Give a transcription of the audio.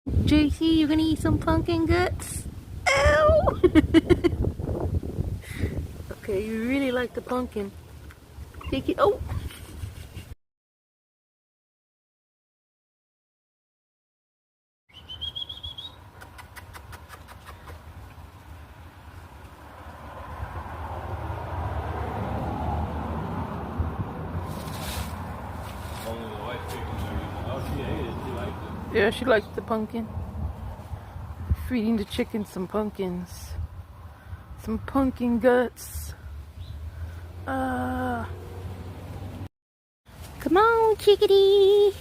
JC, you gonna eat some pumpkin guts? Ow! Okay, you really like the pumpkin. Take it. Oh! Yeah, she likes the pumpkin. Feeding the chickens some pumpkins. Some pumpkin guts. Come on, chickadee.